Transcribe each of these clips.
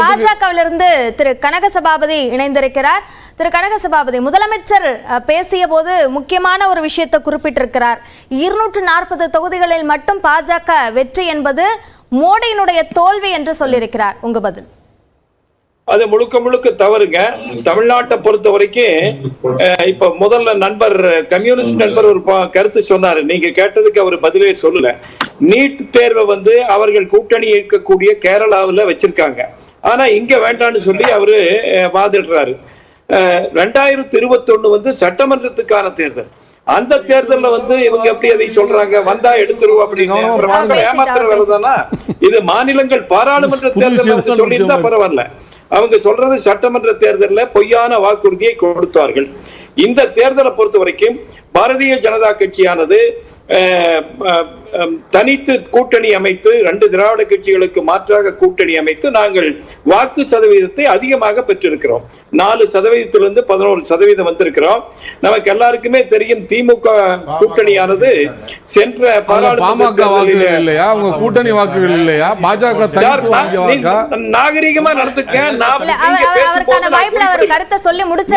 பாஜகவிலிருந்து திரு கனகசபாபதி இணைந்திருக்கிறார். திரு கனகசபாபதி, முதலமைச்சர் பேசிய போது முக்கியமான ஒரு விஷயத்தை குறிப்பிட்டிருக்கிறார். 240 தொகுதிகளில் மட்டும் பாஜக வெற்றி என்பது மோடியினுடைய தோல்வி என்று சொல்லியிருக்கிறார். உங்க பதில்? அது முழுக்க முழுக்க தவறுங்க. தமிழ்நாட்டை பொறுத்த வரைக்கும் இப்ப முதல்ல நண்பர் கம்யூனிஸ்ட் நண்பர் ஒரு கருத்து சொன்னாரு, நீங்க கேட்டதுக்கு அவர் பதிலே சொல்லல. நீட் தேர்வை அவர்கள் கூட்டணி இருக்கக்கூடிய கேரளாவில் வச்சிருக்காங்க, ஆனா இங்க வேண்டான்னு சொல்லி அவரு வாதிடுறாரு. 2021 சட்டமன்றத்துக்கான தேர்தல். அந்த தேர்தல்ல இவங்க எப்படி அதை சொல்றாங்க, வந்தா எடுத்துருவோம் அப்படின்னு ஏமாத்துற வேலைதானா இது? மாநிலங்கள் பாராளுமன்ற தேர்தல் சொல்லியிருந்தா பரவாயில்ல. அவங்க சொல்றது சட்டமன்ற தேர்தலில் பொய்யான வாக்குறுதியை கொடுத்தார்கள். இந்த தேர்தலை பொறுத்த வரைக்கும் பாரதிய ஜனதா கட்சியானது தனித்து கூட்டணி அமைத்து 2 திராவிட கட்சிகளுக்கு மாற்றாக கூட்டணி அமைத்து நாங்கள் வாக்கு சதவீதத்தை அதிகமாக பெற்றிருக்கிறோம். 4% 11% வந்திருக்கிறோம். நமக்கு எல்லாருக்குமே தெரியும், திமுக கூட்டணியானது சென்ற நாகரிகமா நடந்துக்க கருத்தை சொல்லி முடிச்சு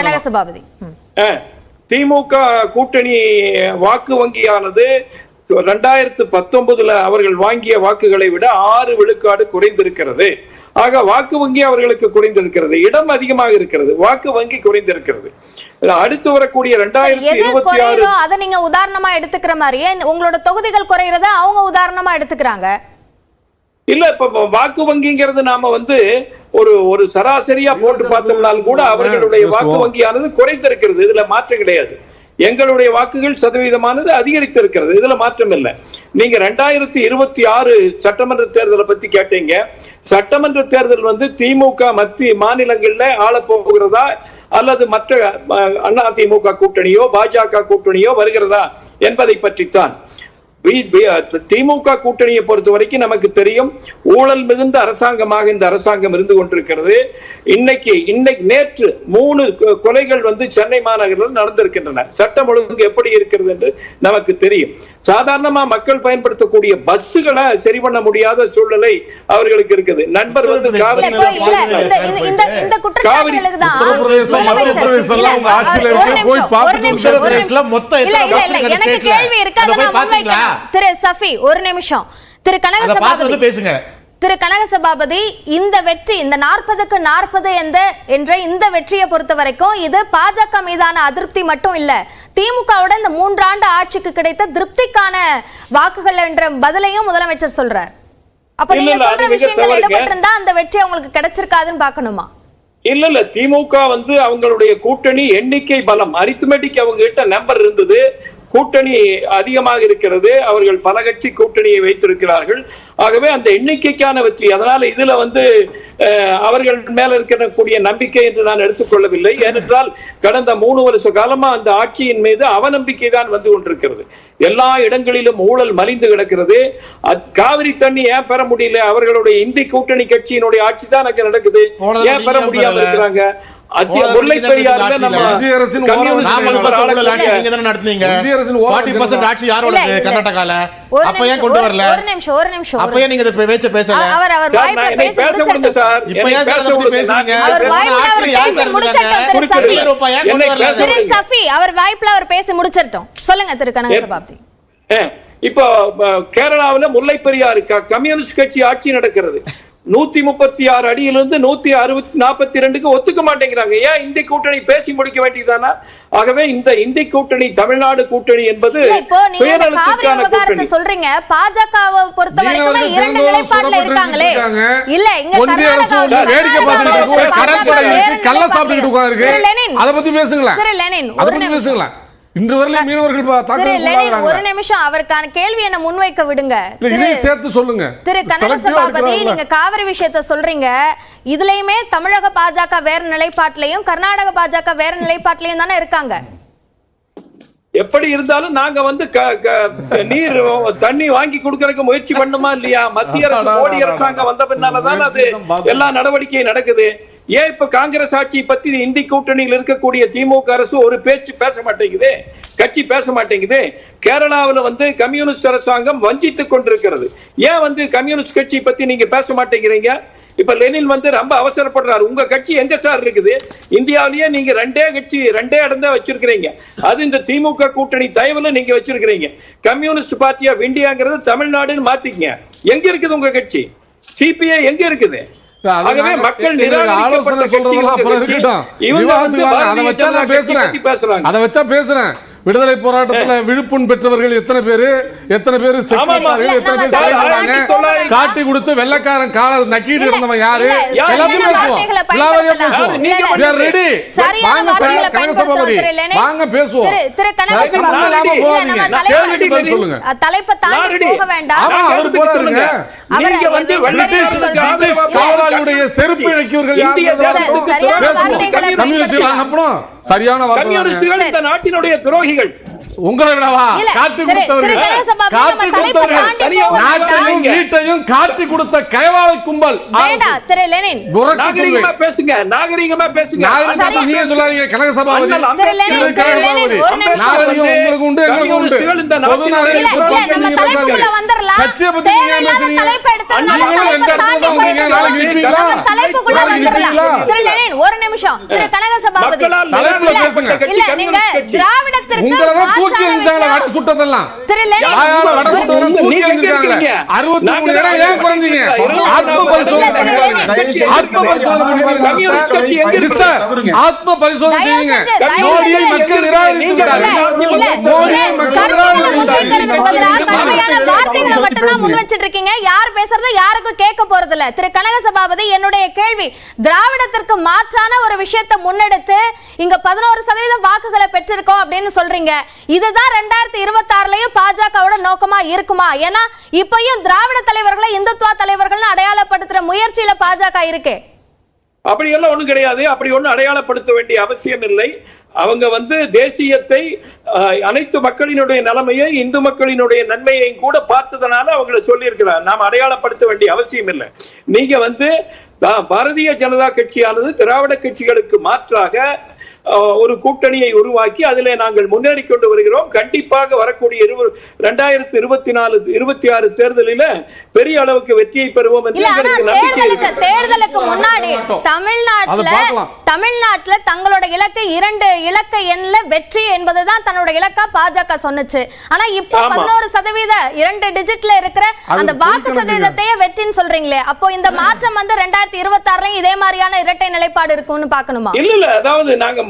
கனகசபாபதி. திமுக கூட்டணி வாக்கு வங்கியானது 2019 அவர்கள் வாங்கிய வாக்குகளை விட 6 விழுக்காடு குறைந்திருக்கிறது. ஆக வாக்கு வங்கி அவர்களுக்கு குறைந்திருக்கிறது, இடம் அதிகமாக இருக்கிறது, வாக்கு வங்கி குறைந்திருக்கிறது. அடுத்து வரக்கூடிய 2026 அதை நீங்க உதாரணமா எடுத்துக்கிற மாதிரியே உங்களோட தொகுதிகள் குறைகிறத அவங்க உதாரணமா எடுத்துக்கிறாங்க. இல்ல, இப்ப வாக்கு வங்கிங்கிறது நாம ஒரு சராசரியா போட்டு பார்த்தோம்னாலும் கூட அவர்களுடைய வாக்கு வங்கியானது குறைந்திருக்கிறது, இதுல மாற்றம் கிடையாது. எங்களுடைய வாக்குகள் சதவீதமானது அதிகரித்திருக்கிறது, இதுல மாற்றம் இல்லை. நீங்க 2026 சட்டமன்ற தேர்தலை பத்தி கேட்டீங்க. சட்டமன்ற தேர்தல் திமுக மத்திய மாநிலங்கள்ல ஆள போகிறதா அல்லது மற்ற அதிமுக கூட்டணியோ பாஜக கூட்டணியோ வருகிறதா என்பதை பற்றித்தான். திமுக கூட்டணியை பொறுத்த வரைக்கும் நமக்கு தெரியும், ஊழல் மிகுந்த அரசாங்கமாக இந்த அரசாங்கம் இருந்து கொண்டிருக்கிறது. இன்னைக்கு நேற்று 3 கொலைகள் சென்னை மாநகரில் நடந்திருக்கின்றன. சட்டம் ஒழுங்கு எப்படி இருக்கிறது என்று நமக்கு தெரியும். சாதாரணமா மக்கள் பயன்படுத்தக்கூடிய பஸ்ஸுகளை சரி பண்ண முடியாத சூழ்நிலை அவர்களுக்கு இருக்குது. நண்பர் திரு சஃபி, ஒரு நிமிஷம். திரு கனகசபாபதி, இந்த வெற்றி, இந்த 40க்கு 40 என்ற இந்த வெற்றியை பொறுத்த வரைக்கும் இது பாஜக மீதான அதிருப்தி மட்டும் இல்ல, திமுகவோட இந்த 3 ஆண்டு ஆட்சிக்கு கிடைத்த திருப்திக்கான வாக்குகள் என்ற பதிலையும் முதலமைச்சர் சொல்றார். அப்ப நீங்க சொல்ற விஷயங்கள் ஈடுபட்டிருந்தா அந்த வெற்றி உங்களுக்கு கிடைச்சிருக்காதுன்னு பாக்கணுமா? இல்ல, திமுக அவங்களுடைய கூட்டணி எண்ணிக்கை பலம், அரித்மெட்டிக் அவங்க கிட்ட நம்பர் இருந்தது, கூட்டணி அதிகமாக இருக்கிறது, அவர்கள் பல கட்சி கூட்டணியை வைத்திருக்கிறார்கள். ஆகவே அந்த எண்ணிக்கைக்கான வெற்றி. அதனால இதுல அவர்கள் மேல இருக்கக்கூடிய நம்பிக்கை என்று நான் எடுத்துக்கொள்ளவில்லை. ஏனென்றால் கடந்த 3 வருஷ காலமா அந்த ஆட்சியின் மீது அவநம்பிக்கை தான் கொண்டிருக்கிறது. எல்லா இடங்களிலும் ஊழல் மலிந்து கிடக்கிறது. காவிரி தண்ணி ஏன் பெற முடியல? அவர்களுடைய இந்தி கூட்டணி கட்சியினுடைய ஆட்சி தான் அங்க நடக்குது, ஏன் பெற முடியாம இருக்கிறாங்க? சொல்லுங்க திரு கனகசபாபதி. இப்போ கேரளாவில் முல்லை பெரியாறு கம்யூனிஸ்ட் கட்சி ஆட்சி நடக்கிறது. 136 அடியிலிருந்து 142க்கு ஒத்துக்க மாட்டேங்கிறாங்க. ஏன் இந்திய கூட்டணி பேசி முடிக்க வேண்டியதானா? ஆகவே இந்த இந்திய கூட்டணி தமிழ்நாடு கூட்டணி என்பது சுயநலத்துக்கான கூட்டணி. சொல்றீங்க பாஜகவை பொறுத்த வரைக்கும் 2 நிலைப்பாடுல இருக்காங்களே. இல்ல, இங்க கர்நாடகாவுல வேடிக்கை பார்த்துட்டு கள்ள சாப்பிட்டுட்டு உட்கார்ந்திருக்கு. அத பத்தி பேசுங்களா? திரு லெனின், ஒரு நிமிஷம். இன்று வரை மீனவர்கள் ஒரு நிமிஷம் அவருக்கான கேள்வி என்ன முன்வைக்க விடுங்க. சேர்த்து சொல்லுங்க திரு கனகசபாபதி, நீங்க காவிரி விஷயத்தை சொல்றீங்க. இதுலயுமே தமிழக பாஜக வேற நிலைப்பாட்டிலையும் கர்நாடக பாஜக வேற நிலைப்பாட்டிலையும் தானே இருக்காங்க. எப்படி இருந்தாலும் நாங்க நீர் தண்ணி வாங்கி கொடுக்கறதுக்கு முயற்சி பண்ணுமா இல்லையா? மத்திய அரசு மோடி அரசாங்கம் வந்த பின்னாலதான் அது எல்லா நடவடிக்கையும் நடக்குது. ஏன் இப்ப காங்கிரஸ் ஆட்சி பத்தி இந்தி கூட்டணியில் இருக்கக்கூடிய திமுக அரசு ஒரு பேச்சு பேச மாட்டேங்குது, கட்சி பேச மாட்டேங்குது. கேரளாவில் வந்து கம்யூனிஸ்ட் அரசாங்கம் வஞ்சித்துக் கொண்டிருக்கிறது. ஏன் கம்யூனிஸ்ட் கட்சி பத்தி நீங்க பேச மாட்டேங்கிறீங்க? இப்ப லெனின் ரொம்ப அவசரப்படுறாரு. உங்க கட்சி எங்க சார் இருக்குது? இந்தியாவிலேயே நீங்க ரெண்டே இடம் தான் வச்சிருக்கிறீங்க. அது இந்த திமுக கூட்டணி தயவுல நீங்க வச்சிருக்கிறீங்க. கம்யூனிஸ்ட் பார்ட்டி ஆஃப் இந்தியாங்கிறது தமிழ்நாடுன்னு மாத்திக்கங்க. எங்க இருக்குது உங்க கட்சி? சிபிஐ எங்க இருக்குது? ஆகவே மக்கள் ஆலோசனை சொல்றதெல்லாம் அப்புறம் இருக்கட்டும். அதை வச்சா பேசுறேன். விடுதலை போராட்டத்துல விழுப்புண் பெற்றவர்கள் எத்தனை பேரு காட்டி கொடுத்து வெள்ளக்காரன் கால நக்கீடு இருந்தவன் யாரு? எல்லாத்தையும் பேசுவோம். கனகசபாபதி வாங்க பேசுவோம். சொல்லுங்க. தலைப்பை தாண்டி போக வேண்டாம். அவர் போறாருங்க. காவலாளியுடைய செருப்பு இழக்கியவர்கள் சரியான வார்த்தை. இந்த நாட்டினுடைய துரோகிகள் உங்களை விடவா? காட்டி கொடுத்தவர்கள், நாட்டையும் வீட்டையும் காட்டி கொடுத்த கைவாளை கும்பல். நாகரிகமா பேசுங்க, நாகரிகமா பேசுங்க. நீங்க சொல்லாதீங்க. கனகசபாபதி நாகரிகம் உங்களுக்கு உண்டு, எங்களுக்கு உண்டு. பொது கட்சியை பத்தி ஒரு நிமிஷம். திரு கனகசபாபதி தூக்கி எறிஞ்சாங்க. வட சுட்டதெல்லாம் ஆத்ம பரிசோதனை மோடியை மக்கள் யார் பேசுறது யாருக்கும் கேட்க போறது இல்ல. திரு கனகசபாபதி, என்னுடைய கேள்வி, திராவிடத்திற்கு மாற்றான ஒரு விஷயத்தை முன்னெடுத்து இங்க 11% வாக்குகளை பெற்றிருக்கோம் அப்படின்னு சொல்றீங்க. இதுதான் 2026லயும் பாஜகவோட நோக்கமா இருக்குமா? ஏன்னா இப்பயும் திராவிட தலைவர்களை இந்துத்துவ தலைவர்கள் அடையாளப்படுத்துற முயற்சியில பாஜக இருக்கு. அப்படி எல்லாம் ஒண்ணும் கிடையாது. அப்படி ஒண்ணு அடையாளப்படுத்த வேண்டிய அவசியம் இல்லை. அவங்க தேசியத்தை, அனைத்து மக்களினுடைய நிலைமையை, இந்து மக்களினுடைய நன்மையையும் கூட பார்த்ததனால அவங்களை சொல்லி இருக்கிறார். நாம் அடையாளப்படுத்த வேண்டிய அவசியம் இல்லை. நீங்க பாரதிய ஜனதா கட்சியானது திராவிட கட்சிகளுக்கு மாற்றாக ஒரு கூட்டணியை உருவாக்கி அதிலே நாங்கள் முன்னேறி கொண்டு வருகிறோம். கண்டிப்பாக வரக்கூடிய 2024-26 தேர்தலில் பெரிய அளவுக்கு வெற்றியை பெறுவோம் என்று தேர்தலுக்கு முன்னாடி தமிழ்நாட்டுல தங்களோட இலக்கை 2 இலக்க எண்ல வெற்றி என்பதுதான் தன்னோட இலக்கா பாஜக சொன்னுச்சு. ஆனா இப்போ 11% 2 டிஜிட்ல இருக்கிற அந்த வாக்கு சதவீதத்தையே வெற்றின்னு சொல்றீங்களே, அப்போ இந்த மாற்றம் 2026லயும் இதே மாதிரியான இரட்டை நிலைப்பாடு இருக்கும்னு பார்க்கணுமா?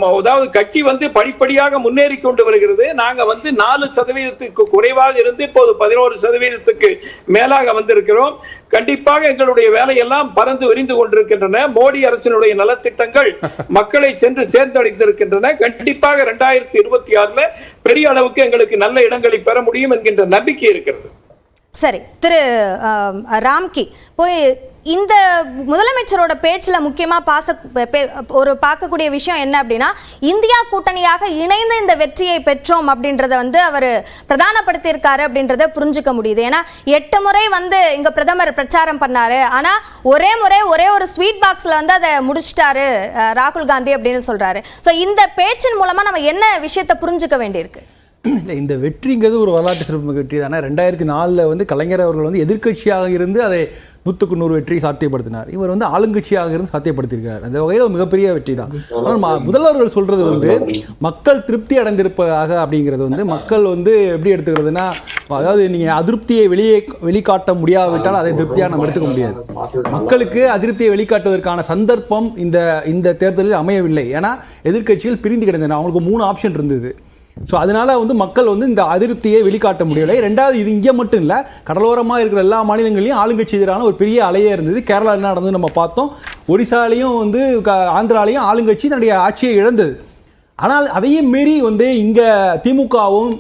அதாவது கட்சி படிப்படியாக முன்னேறி கொண்டு வருகிறது. நாங்க 4% குறைவாக இருந்து இப்போது 11% மேலாக வந்திருக்கிறோம். கண்டிப்பாக எங்களுடைய வேலையெல்லாம் பறந்து விரிந்து கொண்டிருக்கின்றன. மோடி அரசினுடைய நலத்திட்டங்கள் மக்களை சென்று சேர்ந்தடைந்திருக்கின்றன. கண்டிப்பாக 2026 பெரிய அளவுக்கு எங்களுக்கு நல்ல இடங்களை பெற முடியும் என்கின்ற நம்பிக்கை இருக்கிறது. சரி, திரு ராம்கி, போய் இந்த முதலமைச்சரோட பேச்சுல முக்கியமா பார்க்கக்கூடிய விஷயம் என்ன அப்படின்னா, இந்தியா கூட்டணியாக இணைந்து இந்த வெற்றியை பெற்றோம் அப்படின்றத அவர் பிரதானப்படுத்தி இருக்காரு அப்படின்றத புரிஞ்சுக்க முடியுது. ஏன்னா 8 முறை இங்க பிரதமர் பிரச்சாரம் பண்ணாரு. ஆனா ஒரே முறை ஒரே ஒரு ஸ்வீட் பாக்ஸ்ல அதை முடிச்சிட்டாரு ராகுல் காந்தி அப்படின்னு சொல்றாரு. சோ இந்த பேச்சின் மூலமா நம்ம என்ன விஷயத்தை புரிஞ்சுக்க வேண்டியிருக்கு? இல்லை, இந்த வெற்றிங்கிறது ஒரு வரலாற்று சிறப்பு வெற்றி தானே. 2004 கலைஞர் அவர்கள் எதிர்க்கட்சியாக இருந்து அதை 100க்கு 100 வெற்றி சாத்தியப்படுத்தினார். இவர் ஆளுங்கட்சியாக இருந்து சாத்தியப்படுத்தியிருக்கார். அந்த வகையில் ஒரு மிகப்பெரிய வெற்றி தான். ஆனால் முதல்வர்கள் சொல்றது மக்கள் திருப்தி அடைந்திருப்பதாக அப்படிங்கிறது மக்கள் எப்படி எடுத்துக்கிறதுனா, அதாவது நீங்கள் அதிருப்தியை வெளிக்காட்ட முடியாவிட்டால் அதை திருப்தியாக நம்ம எடுத்துக்க முடியாது. மக்களுக்கு அதிருப்தியை வெளிக்காட்டுவதற்கான சந்தர்ப்பம் இந்த தேர்தலில் அமையவில்லை. ஏன்னா எதிர்க்கட்சிகள் பிரிந்து கிடந்தன. அவங்களுக்கு 3 ஆப்ஷன் இருந்தது. ஸோ அதனால மக்கள் இந்த அதிருப்தியை வெளிக்காட்ட முடியலை. ரெண்டாவது, இது இங்கே மட்டும் இல்லை, கடலோரமாக இருக்கிற எல்லா மாநிலங்களையும் ஆளுங்கட்சி எதிரான ஒரு பெரிய அலையே இருந்தது. கேரளா என்ன நடந்தது நம்ம பார்த்தோம். ஒரிசாலையும் ஆந்திராலையும் ஆளுங்கட்சி தன்னுடைய ஆட்சியை இழந்தது. ஆனால் அதையும் மீறி இங்கே திமுகவும்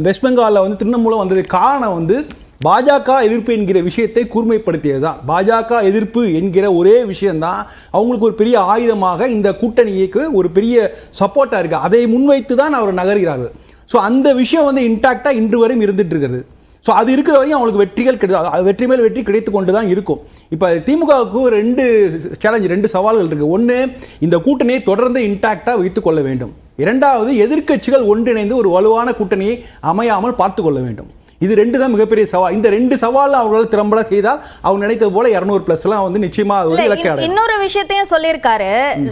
வெஸ்ட் பெங்காலில் திரிணாமுலும் வந்தது காரணம் பாஜக எதிர்ப்பு என்கிற விஷயத்தை கூர்மைப்படுத்தியது தான். பாஜக எதிர்ப்பு என்கிற ஒரே விஷயம்தான் அவங்களுக்கு ஒரு பெரிய ஆயுதமாக இந்த கூட்டணிக்கு ஒரு பெரிய சப்போர்ட்டாக இருக்குது. அதை முன்வைத்து தான் அவர் நகர்கிறார்கள். ஸோ அந்த விஷயம் இன்டாக்டாக இன்று வரையும் இருந்துட்டு இருக்கிறது. ஸோ அது இருக்கிற வரையும் அவங்களுக்கு வெற்றி மேல் வெற்றி கிடைத்து கொண்டு தான் இருக்கும். இப்போ திமுகவுக்கு 2 சேலஞ்ச், 2 சவால்கள் இருக்குது. ஒன்று, இந்த கூட்டணியை தொடர்ந்து இன்டாக்டாக வைத்துக் கொள்ள வேண்டும். இரண்டாவது, எதிர்க்கட்சிகள் ஒன்றிணைந்து ஒரு வலுவான கூட்டணியை அமையாமல் பார்த்து கொள்ள வேண்டும். இது 2 தான் மிகப்பெரிய சவால். இந்த 2 சவால் அவர்களால் திறம்பட செய்தால் அவங்க நினைத்தது போல 200+ வந்து நிச்சயமா ஒரு இலக்கை அடையும். இன்னொரு விஷயத்தையும் சொல்லியிருக்காரு,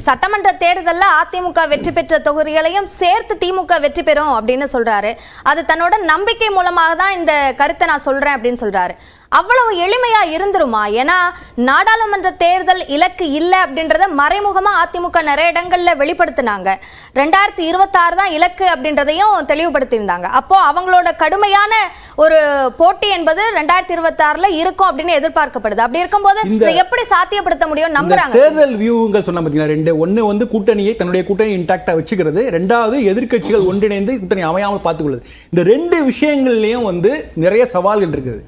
சட்டமன்ற தேர்தல்ல அதிமுக வெற்றி பெற்ற தொகுதிகளையும் சேர்த்து திமுக வெற்றி பெறும் அப்படின்னு சொல்றாரு. அது தன்னோட நம்பிக்கை மூலமாக தான் இந்த கருத்தை நான் சொல்றேன் அப்படின்னு சொல்றாரு. அவ்வளவு எளிமையா இருந்துருமா? ஏன்னா நாடாளுமன்ற தேர்தல் இலக்கு இல்லை அப்படின்றத மறைமுகமா அதிமுக நிறைய இடங்கள்ல வெளிப்படுத்தினாங்க. 2026 தான் இலக்கு அப்படின்றதையும் தெளிவுபடுத்தியிருந்தாங்க. அப்போ அவங்களோட கடுமையான ஒரு போட்டி என்பது 2026ல இருக்கும் அப்படின்னு எதிர்பார்க்கப்படுது. அப்படி இருக்கும்போது இதை எப்படி சாத்தியப்படுத்த முடியும் நம்புறாங்க? தேர்தல் வியூங்கள் சொன்ன பார்த்தீங்கன்னா 2, ஒன்று வந்து கூட்டணியை தன்னுடைய கூட்டணி இன்டாக்டா வச்சுக்கிறது, 2வது எதிர்க்கட்சிகள் ஒன்றிணைந்து கூட்டணி அமையாமல் பார்த்துக்கொள்ளுது. இந்த 2 விஷயங்கள்லயும் வந்து நிறைய சவால்கள் இருக்குது.